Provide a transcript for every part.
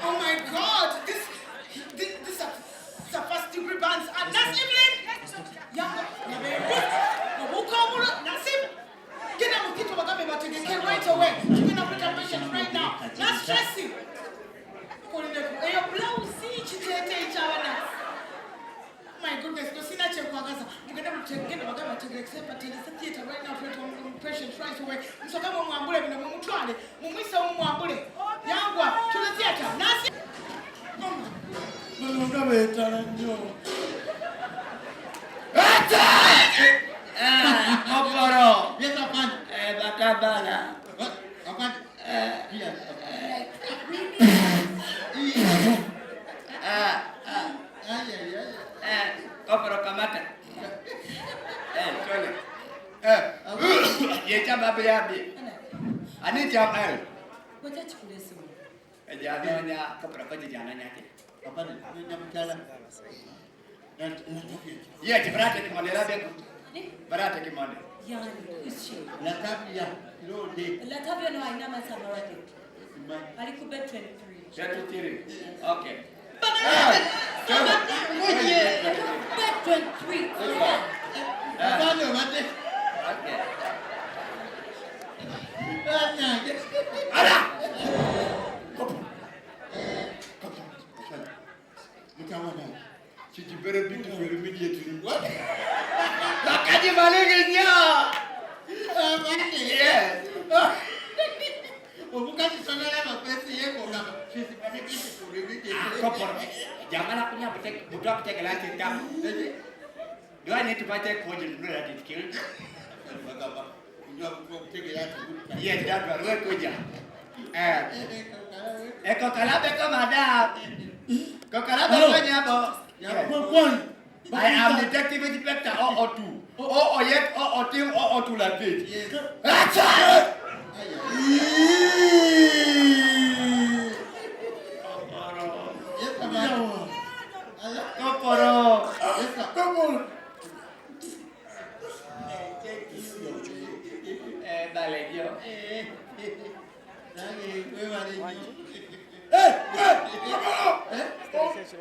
Oh my God, this is a first degree burns. And that's Evelyn. Get them people right away. You're gonna put a patient right now. Not stressing. My goodness, go see that you're going to get a theater right now for patients right away. So come on, I'm going to try it. When we saw Mambule, Yangwa to the theater. Nothing. Yes, Bakabala. What? Kopro kamata. Kole. Yecha babiabi. Ani jamal. Wacha chukule simu. Jana kopro kwa jana nyake. Papa ni nyamkala. Ye tibrate kimone la beko. Barate kimone. Yani ishi. La tabia lode. La tabia no aina masamarati. Alikube 23. Okay. Bet 23. Okay. Si tu veux le but, tu fais le métier, tu dis what? La calle Valéria. Yes. Pourquoi tu sonnes là, ma fesse, je sais pas si tu fais le métier. Jangan aku punya budak cek lagi tam. Do I need to buy that code in blood at skill? Yes, that was work with you. Eko kalab eko madam. Eko kalab eko nyabo. I am detective inspector 002. 008, 002, 002 la page. That's it. Koporo. Dale yo.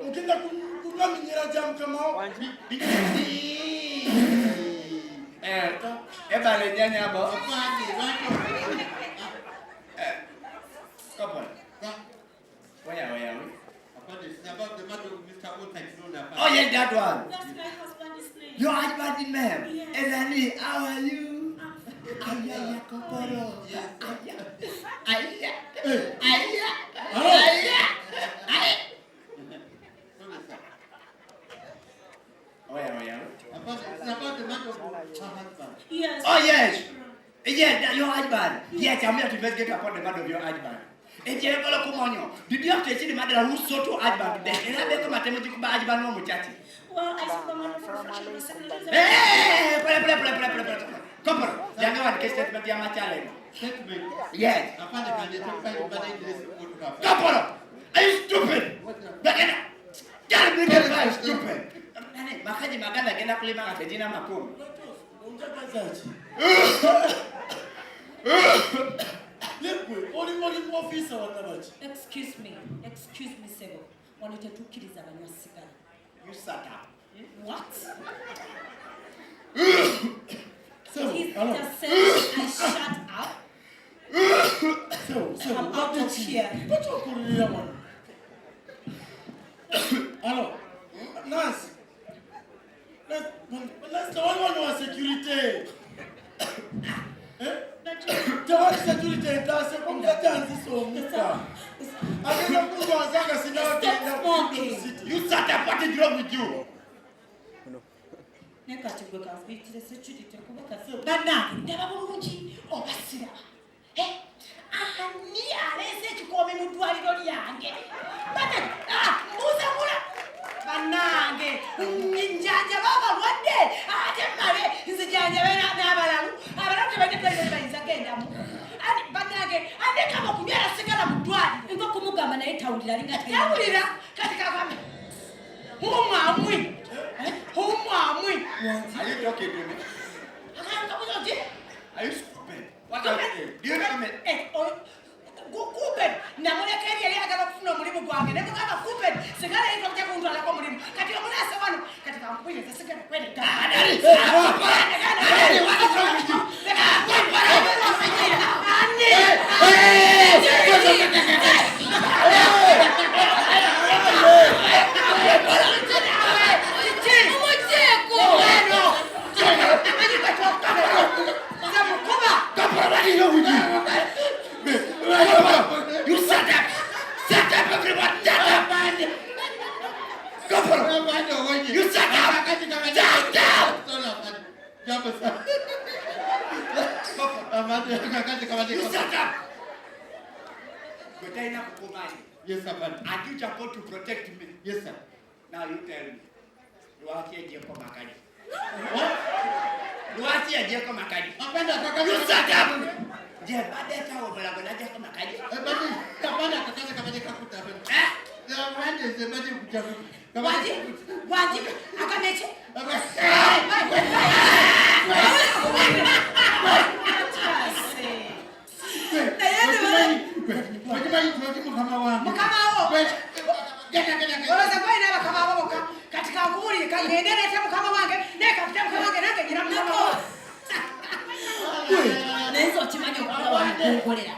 Ukienda kunywa minyera jam kama Dale nyanya bo. Koporo. Where? Oh yes, that one. That's my husband's name. Your husband's name. Yes. Elani, how are you? Aya, Koporo. Aya. Yes. Oh yes. Yes, your husband. Yes, I'm here to investigate upon the matter of your husband. Did you have to see the matter who sought to husband today? And I become a Timothy husband no muchachi. Well, I saw the man from Hey, come on. Younger one, get statement, you're my challenge. Yes. Come on. Are you stupid? Get me get it, stupid. Makaji maganda gena kulima ngajina makumu. Excuse me, Sebo. Wanted to kill Zabanyasigala. You sat up. What? So, He hello. just said I shut up. So, I'm out of here. What you call the one? Hello. Nurse. Let's the one who has security. The one security does it from the chance so much. I don't know who was You sat up, what is wrong with you? Bana, ndaba bulungi obasira. Ani alese kikome mu ddwaliro lyange. Bana, muzamula. Banange, njanja baba lwadde. Ate male, nzijanja bena n'abalalu. Abalalu tebategeeza bayinza gendamu. Ani banange, ate kama kubyala sigala mu ddwaliro. Nva kumugamba naye naye tawulira linga tawulira kati kakame umwamwi Are you talking to me? akankabuzoje Are you stupid? What are you saying? Do you know me? Kupen namulekeri yali agala okufuna omulimu gwange ne mugamba kupen sigala yitwa kujja kuntwalako omulimu kati omulase wano kati kankubiriza sigala kwedda You shut up! Shut up, everyone! Shut up! Go for it! You shut up! You shut up! But I know yes, sir. Are you supposed to protect me? Yes, sir. Now you tell me. You are here, Jeko Makadi. What? You are here, Jeko Makadi. You shut up! Nenzo chimanyo kwa wangukolera.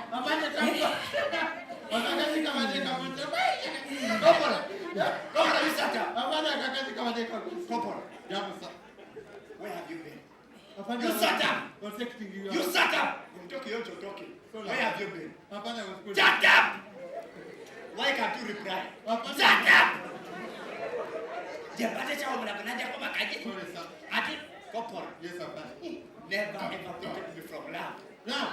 Where have you been? You shut up! You shut up! I'm talking, you're talking. Where have you been? Shut up! Why can't you reply? Shut up! Yes, sir. Never ever protect me from love. Now,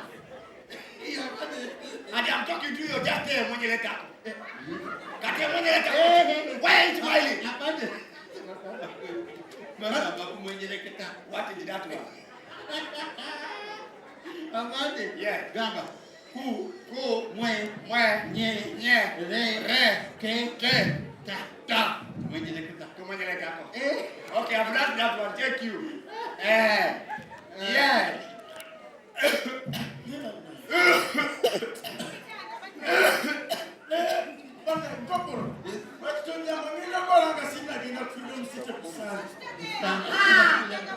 and I'm talking to you just there when you let up. Where is Miley? What is that one? Yeah. Gamba. Who, Where? nye, re, ke, ta. Okay, I've learned that one. Take you. Yeah.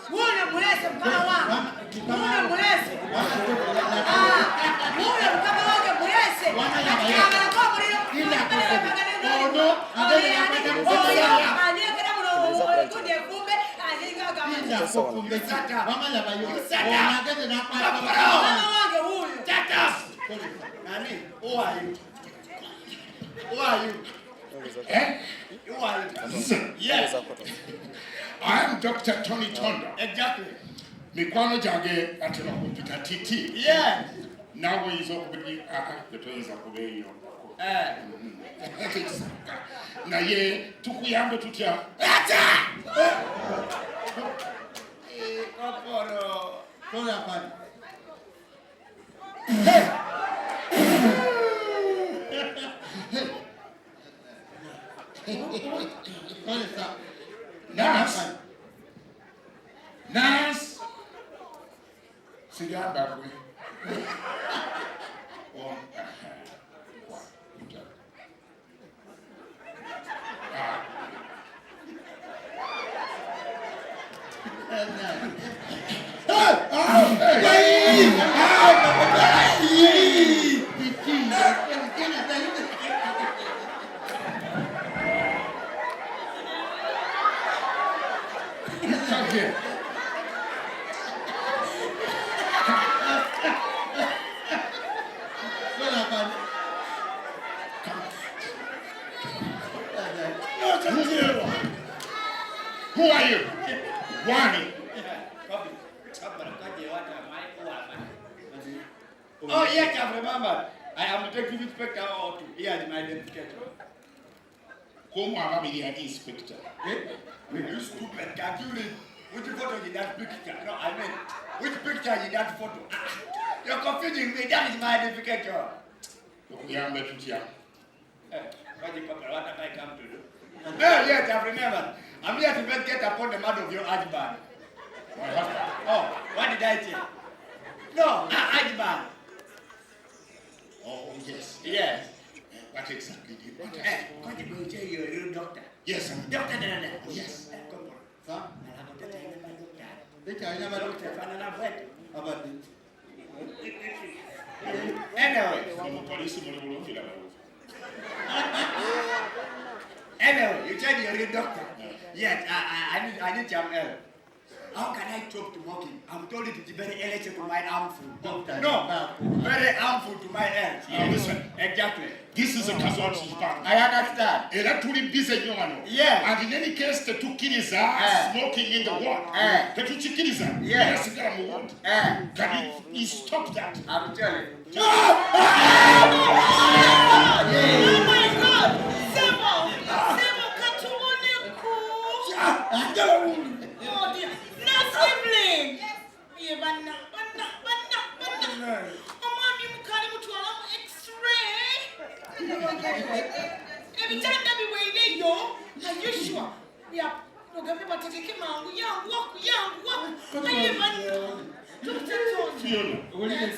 Muna mulese mkama wangu. Muna mulese. Muna mkama wangu mulese. Akiyamala kwa muliro. Who are you? Who are you? Who are you? Yes. I am Dr. Tony Tondo. Exactly. Mikwano jange atema kumpita titi. Yes. Nawe izo kubidi toyiza kubeyo. Naye tukuyambe tutya. Acha! Koporo. Tola pani. Nas. Sigamba kwe. Who are you? Wani. Oh, yes, I remember. I am Detective Inspector Otto. Here is my identification. Como ababili ya inspector. You stupid. Can't you read? Which photo is that picture? No, I mean, which picture is that photo? You're confusing me. That is my identification. Tukuyambe tutya. What have I come to do? Oh, yes, I remember. I'm here to get upon the mother of your husband. My husband. Oh, what did I say? No, husband. Oh, yes. Yes. What exactly did you want? What did you say? You're a real doctor. Yes, I'm Doctor, Yes. Come on. Huh? About it. Anyway, you said you're a doctor. Yes, I need some help. How can I talk to walking? I'm told it is very electric to my harmful. No, very harmful to my health. Now listen. Exactly. This is a casualty department. I understand. Era tuli busy nyo. Yeah. And in any case, tetukiriza smoking in the ward. Tetukiriza. Yeah. Sigara mu ward. Can you please stop that? I'm telling you. Oh my God! Sebo! Sebo katumoneku! Oh dear! No sibling! Yeah, banna. Omwami mukali mutwala mu X-ray. Every time that we were yo, are you sure? Yeah. Nogambe bategeke mangu yangu waku. Aye banna. Fiona. Yes.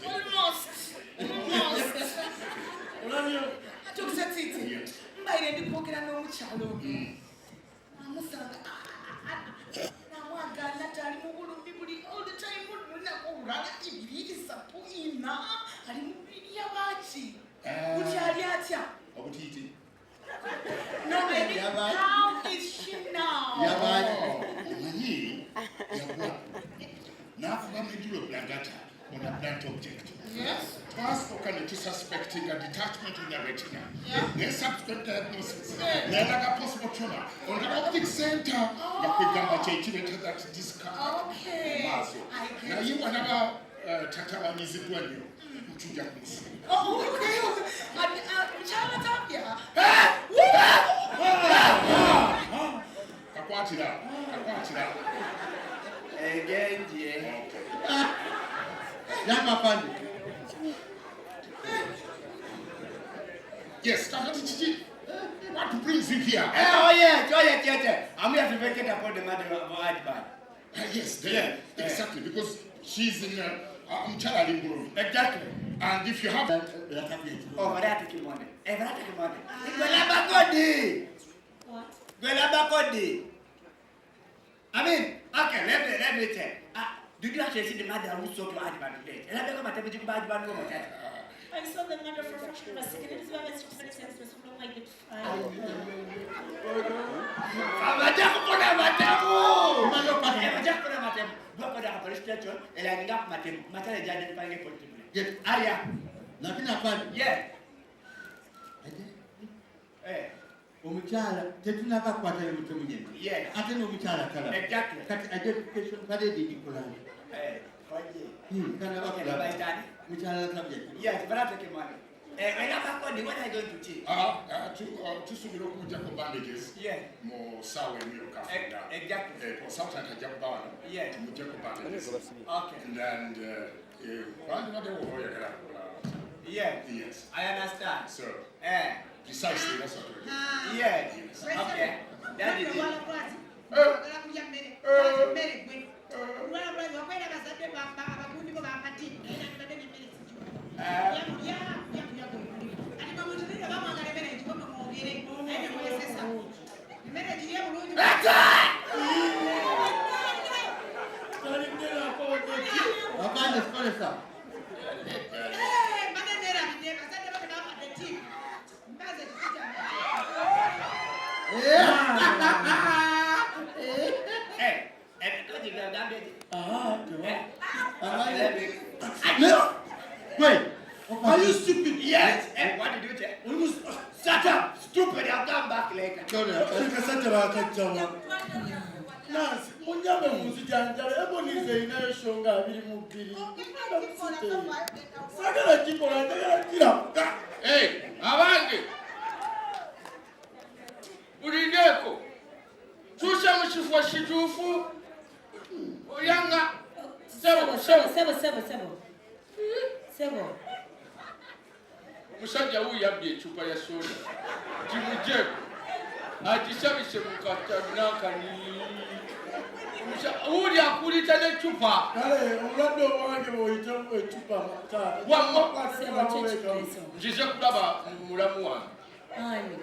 Almost. Atukusatiti. Mbaire ndikwogera n'omukyalo ono. Amusanga. Namwagala tali mu bulumi buli all the time lunaku olulala ibiri isatu ina ali mu biri y'abaaki. Bukyali atya? Obutiti. No, baby. How is she now? Omanyi yabula. Nafuga medulo blangata on a blunt object. Yes. Twasooka ne suspecting a detachment in the retina. Yeah. Ne subsequent diagnosis. Yeah. Nelaga possible trauma. On the optic center, yakwegamba kyekireta that discomfort. Okay. Maaso. I get Naye wanaba tatabanyiziddwa nnyo. Tujja kumusiba. Oh, okay. Mukyala tapya. Kakwatira. Again, Yes, Kakati Chichi. What brings you here? Oh, yes. I'm here to vacate upon the mother of my husband. Yes, exactly, because she's in Mchala Limburu. Exactly. And if you have... Oh, but I take money. What? I mean, okay, let me tell. Did you actually see the mother who saw your husband today? I saw the mother for freshman second. It is why I was just like it. Omukyala tetunava kukwata ebintu munyene. Ate n'omukyala kala. Kati identification kale didikulana. Mukyala tabye. Yes, but I take money. When I'm back on the what I going to take? Tusubira okujjako bandages. Yeah. Mu sawa emyuka. Exactly. Consultant ajja kuba wano. Yeah. Tumujjako bandages. Okay. And bandibadde oyagala kukola. Yeah. Yes. I understand. So, Precisely, that's what we're doing. Yes. Okay. That is it. Wait, are you stupid? Yes. And what did you say? Shut up, stupid. I'll come back later. Nansi, munyabe muzijanjala, ebonize inayosonga abiri mu bbiri. Sagala kikola, njagala kira. Hey, abange! Ulindeko! Tusa mu kifo kituufu. Oyanga. Sebo. musajja wuyo yabbye ecupa ya soda kimujeko agisabise mu katanakani uli akulita n'ecupa kale omulwadde owange bw'oyita ecupa nzize kulaba mulamu wange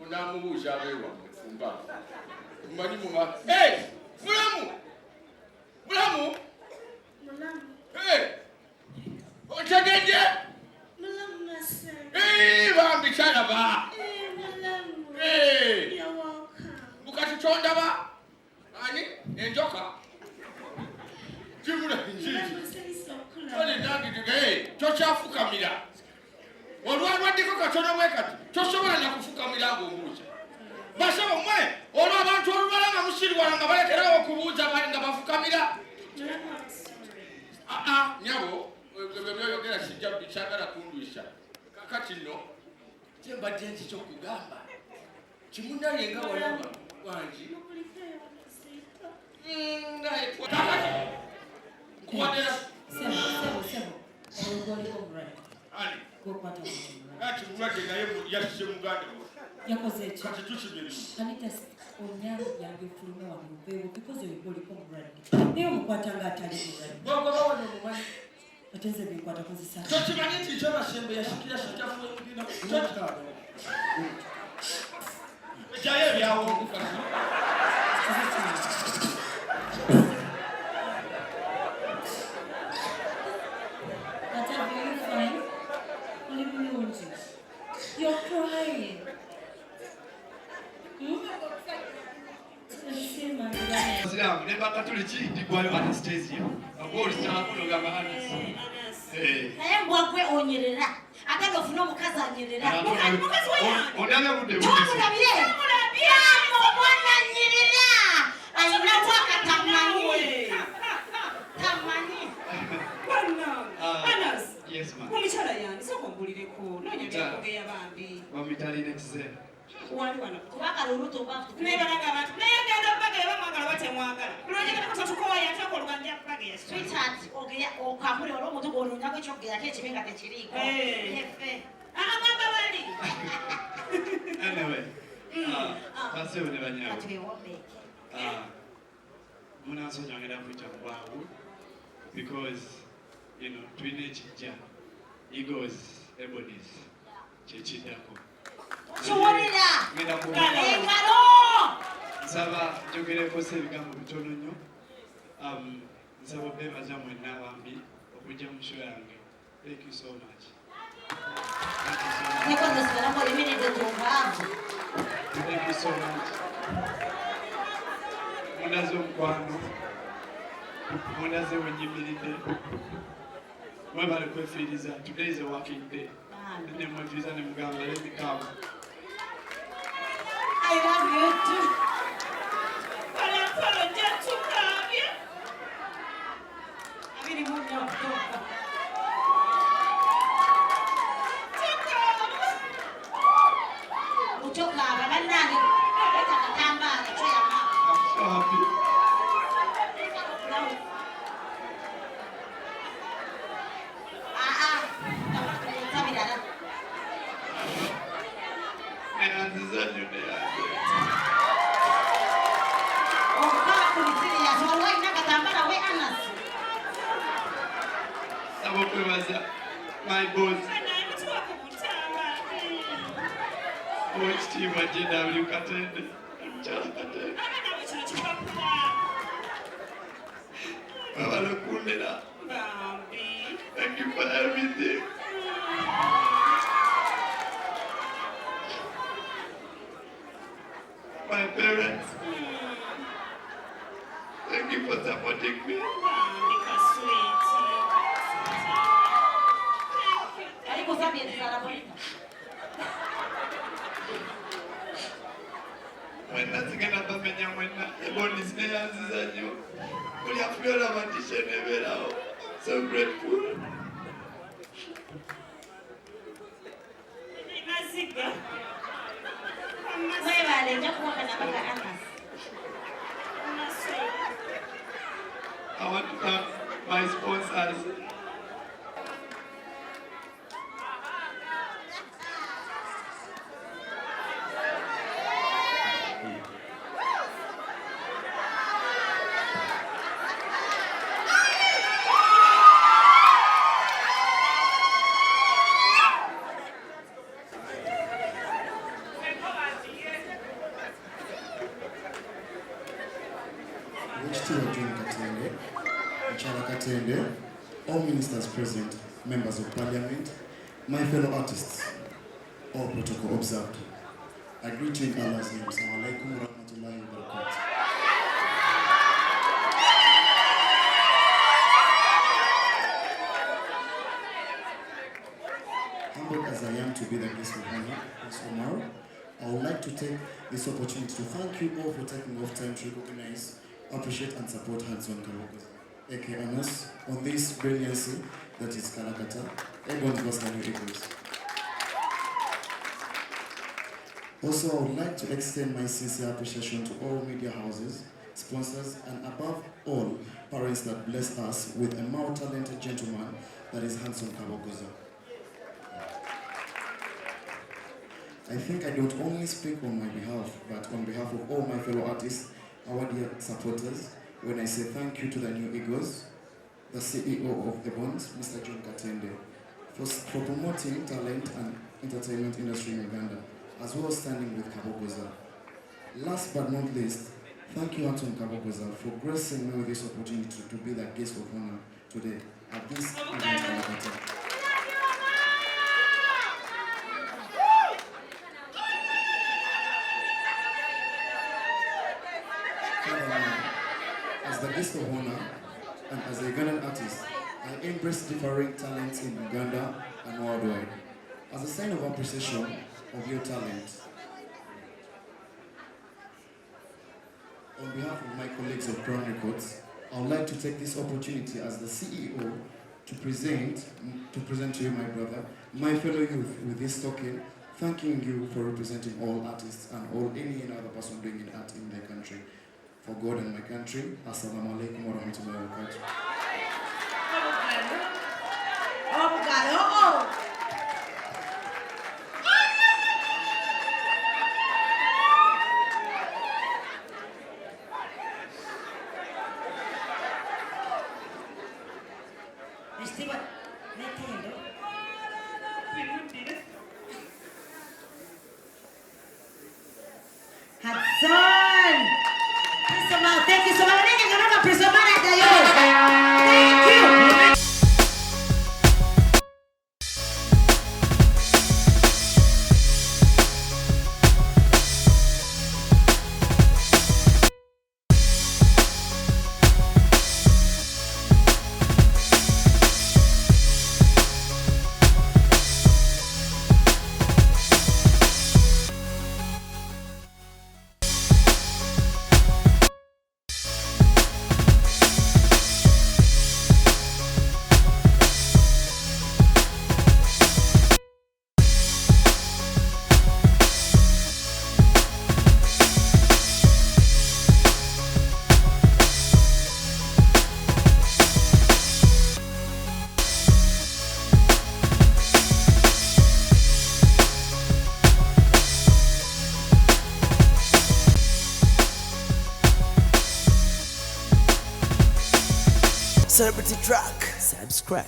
onamubuuza abeewammwe fumba mumanyi muba mulamu otegedde bambi kyalaba bukati kyondaba ani enjoka kibula njiji ole nagitiga tokyafukamira olwalwaddeko katono bwe kati tosobola nakufukamira ng'ombuuza basaba mwe olwo abantu olubala nga musiriwala nga balekerawo okubuuza nga bafukamira nyabo byoyogera sijja bikyagala kundwisha kakati nno kyembadde nti kyokugamba kimunaye nga walaba wangi nkuwadera ati mulwadde naye yasise muganda yakoze ekyo kati tukibiri kanita onyango yange fulume wa mubeewo because oliko mulwadde naye omukwata nga atali mulwadde bogobawana omumanyi ate nze binkwata kozesa tokimanyi nti kyobasembe yashikira shitafu ebino ekyayo ebyawongukasi You're crying. Islam, never Catholic, the boy anesthesia. A boy is not going to go Mbwakwe onyerera ataka ofuna omukazi anyerera mukazi weya ondabya budde chamulabire mwana nyerera ayina waka tamanyi Anas. Yes, ma'am. Omukyala yange soko mbulireko nonyota kugeya bambi. Wamitali next day. wali wana kubaka luluto bafu Nebalaga abantu. Naye agenda bagaya bamwagala batemwagala. Lwogera ko tukoya atako oluganja bagaya. sweetheart ogeya okabule olwo mutu gononya ko kyogera kyekibinga tekiriko yefe Amagamba bali. Anyway. That's it, never atwewomeke Munaso jangera kuita kwawo because you know twine chija egos ebodies chechidako Chuwulira ngenda ku engalo nsaba jogere ko se bigambo bitono nnyo nsaba bebaza mwenna bambi okujja mu show yange. Thank you so much. niko ndasubira ko liminete tuvavu Thank you so much. Munazo mkwano munaze wenyimiridde mwebale kwefiiriza. Today is a working day. Ne mwefiriza ne mugamba let me come. I love you too. Pala jatukabya. Abiri mu October. Uchoka abanange leta katambala kyo yama. I'm so happy. Tabirara. And this is a new day. Okukala kulitiri ya zolwa ina katambala we Anas. Sabo kwebaza my boss. Ekitiibwa JW Katende. Mukyala Katende. Babala okundera. Thank you for everything. My parents. Thank you for supporting me. Aliko sabye tsala polita. Mwenna zigenda bamenya mwenna. Eboni zineyanziza nnyo. Buli afulira olaba nti shenebeerawo. So grateful. Naziga. Mwebale nja kuwaka na baka Anas. I want to thank my sponsors. Katende, all ministers present, members of parliament, my fellow artists, all protocol observed. I greet you in Allah's name. Assalamu alaikum wa rahmatullahi wa barakatuh. Humbled as I am to be the guest of honor, Prince Omar, I would like to take this opportunity to thank you all for taking off time to recognize, appreciate and support Hanson Kabogoza, aka Anas, on this brilliancy that is Kalakata, Ebon's Boston Eagles. Also, I would like to extend my sincere appreciation to all media houses, sponsors, and above all, parents that bless us with a more talented gentleman that is Hanson Kabogoza. I think I don't only speak on my behalf, but on behalf of all my fellow artists, our dear supporters, when I say thank you to the New Eagles, the CEO of the Bonds, Mr. John Katende, for promoting talent and entertainment industry in Uganda, as well as standing with Kabogoza. Last but not least, thank you, Anton Kabogoza, for gracing me with this opportunity to be the guest of honor today at this event. As the guest of honor and as a Ugandan artist, I embrace differing talents in Uganda and worldwide. As a sign of appreciation of your talent, on behalf of my colleagues of Crown Records, I would like to take this opportunity as the CEO to present to you, my brother, my fellow youth, with this token, thanking you for representing all artists and any other person doing art in their country. For God and my country, Assalamu alaikum wa rahmatullahi wa barakatuh. Hudson! Thank you so much. Thank you. Celebrity Track. Subscribe.